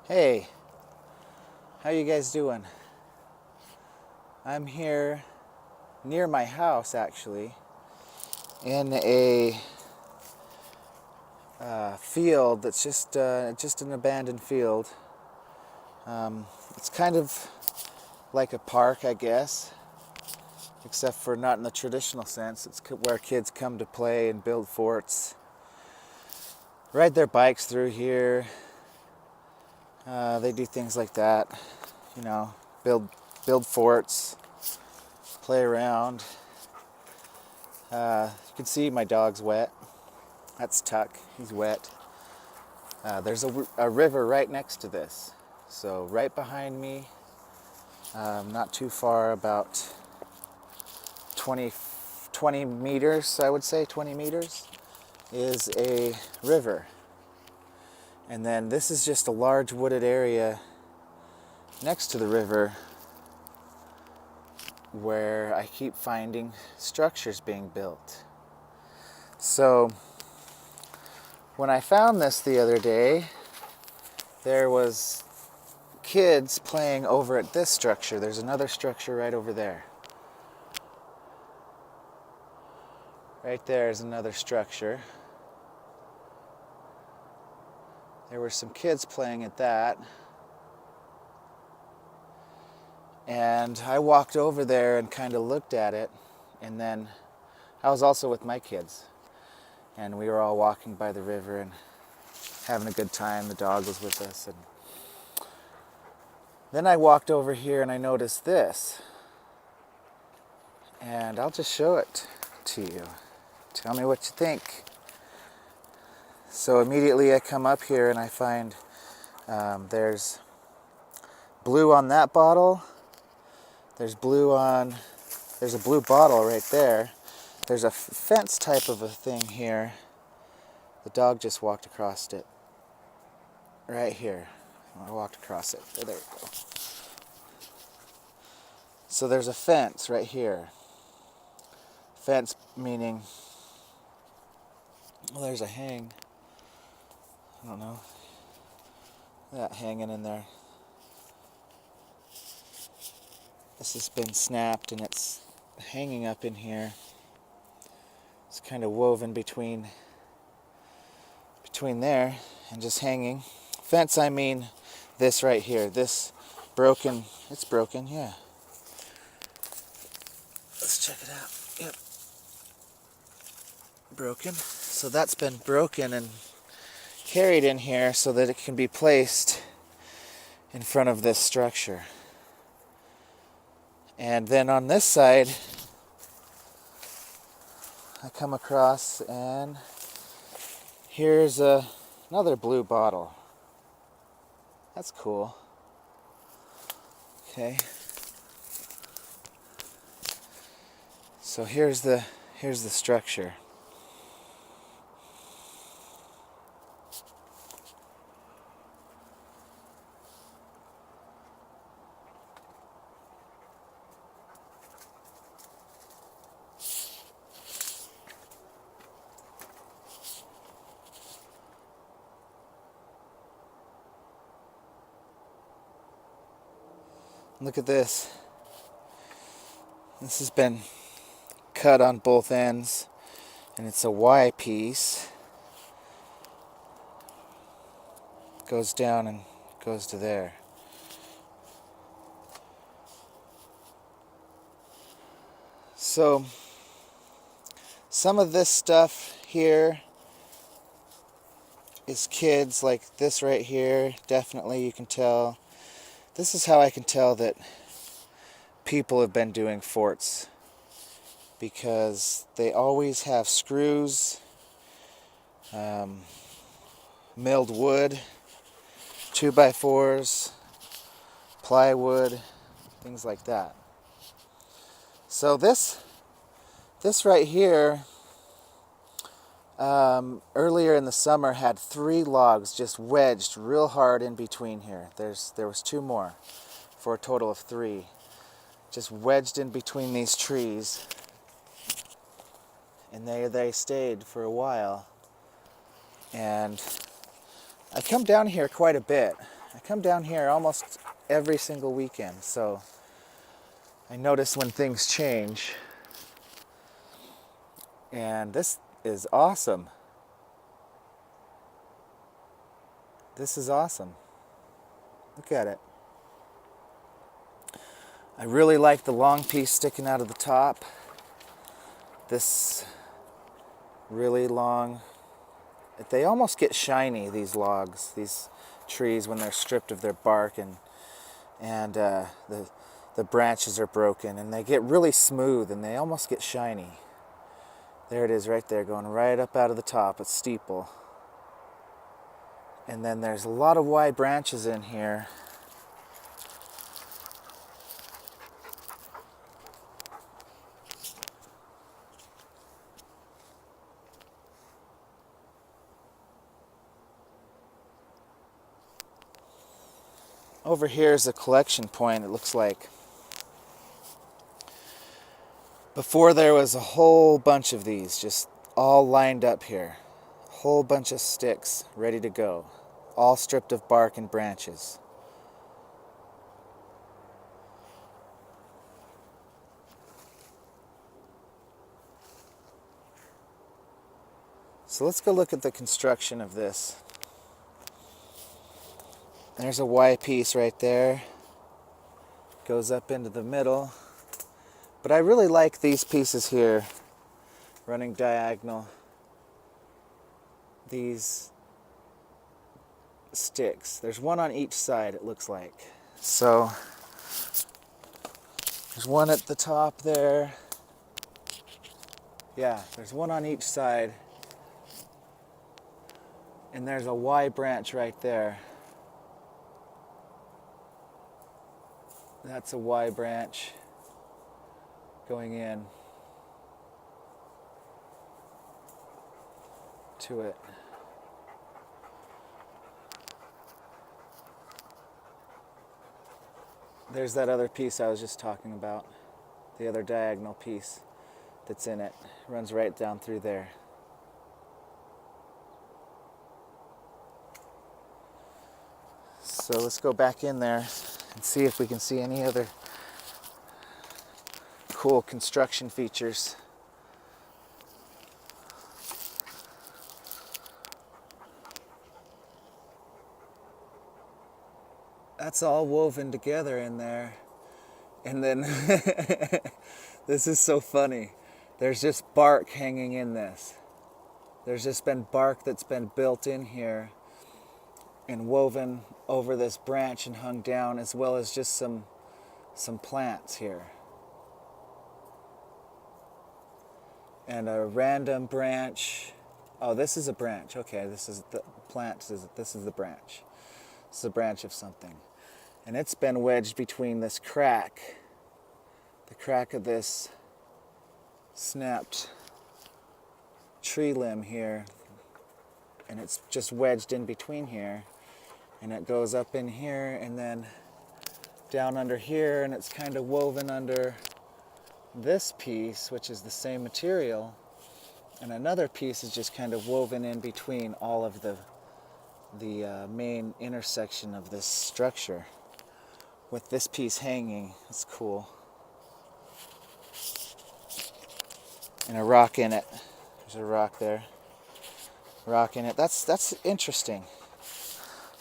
Hey, how you guys doing? I'm here near my house actually in a field that's just an abandoned field. It's kind of like a park, I guess, except for not in the traditional sense. It's where kids come to play and build forts, ride their bikes through here. They do things like that, you know, build forts, play around. You can see my dog's wet. That's Tuck. He's wet. There's a river right next to this. So right behind me, not too far, about 20 meters, I would say, 20 meters, is a river. And then this is just a large wooded area next to the river where I keep finding structures being built. So when I found this the other day, there was kids playing over at this structure. There's another structure right over there. Right there is another structure. There were some kids playing at that. And I walked over there and kind of looked at it. And then I was also with my kids. And we were all walking by the river and having a good time. The dog was with us. And then I walked over here and I noticed this. And I'll just show it to you. Tell me what you think. So immediately I come up here and I find there's blue on that bottle. There's a blue bottle right there. There's a fence type of a thing here. The dog just walked across it. Right here. I walked across it. There we go. So there's a fence right here. Fence meaning, well, there's a hang. I don't know. That hanging in there. This has been snapped and it's hanging up in here. It's kind of woven between there and just hanging. Fence, I mean this right here. This broken. It's broken, yeah. Let's check it out. Yep. Broken. So that's been broken and carried in here so that it can be placed in front of this structure. And then on this side, I come across and here's another blue bottle. That's cool. Okay. So here's the structure. Look at this. This has been cut on both ends, and it's a Y piece. Goes down and goes to there. So some of this stuff here is kids, like this right here. Definitely you can tell. This is how I can tell that people have been doing forts, because they always have screws, milled wood, 2x4s, plywood, things like that. So this right here, earlier in the summer had 3 logs just wedged real hard in between here. There was 2 more for a total of 3. Just wedged in between these trees. And they stayed for a while. And I come down here quite a bit. I come down here almost every single weekend, so I notice when things change. And this is awesome. This is awesome. Look at it. I really like the long piece sticking out of the top. This really long, they almost get shiny, these logs, these trees, when they're stripped of their bark and the branches are broken, and they get really smooth and they almost get shiny. There it is right there, going right up out of the top. It's steeple. And then there's a lot of wide branches in here. Over here is a collection point, it looks like. Before there was a whole bunch of these, just all lined up here. A whole bunch of sticks ready to go, all stripped of bark and branches. So let's go look at the construction of this. There's a Y piece right there. Goes up into the middle. But I really like these pieces here, running diagonal. These sticks. There's one on each side, it looks like. So there's one at the top there. Yeah, there's one on each side. And there's a Y branch right there. That's a Y branch going in to it. There's that other piece I was just talking about, the other diagonal piece that's in it. Runs right down through there. So let's go back in there and see if we can see any other cool construction features. That's all woven together in there. And then this is so funny. There's just bark hanging in this. There's just been bark that's been built in here and woven over this branch and hung down, as well as just some plants here. And a random branch. Oh, this is a branch. Okay, this is the plant. This is the branch. This is a branch of something. And it's been wedged between this crack, the crack of this snapped tree limb here. And it's just wedged in between here. And it goes up in here and then down under here, and it's kind of woven under this piece, which is the same material, and another piece is just kind of woven in between all of the main intersection of this structure, with this piece hanging. It's cool. And a rock in it. There's a rock there. Rock in it. That's interesting.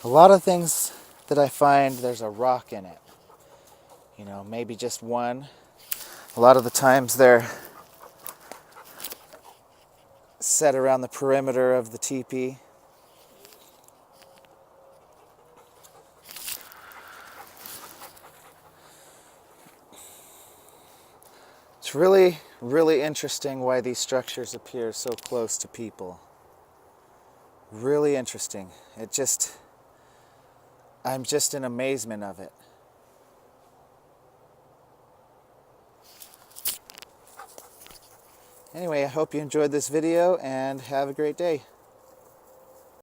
A lot of things that I find, there's a rock in it. You know, maybe just one. A lot of the times they're set around the perimeter of the teepee. It's really, really interesting why these structures appear so close to people. Really interesting. I'm just in amazement of it. Anyway, I hope you enjoyed this video and have a great day.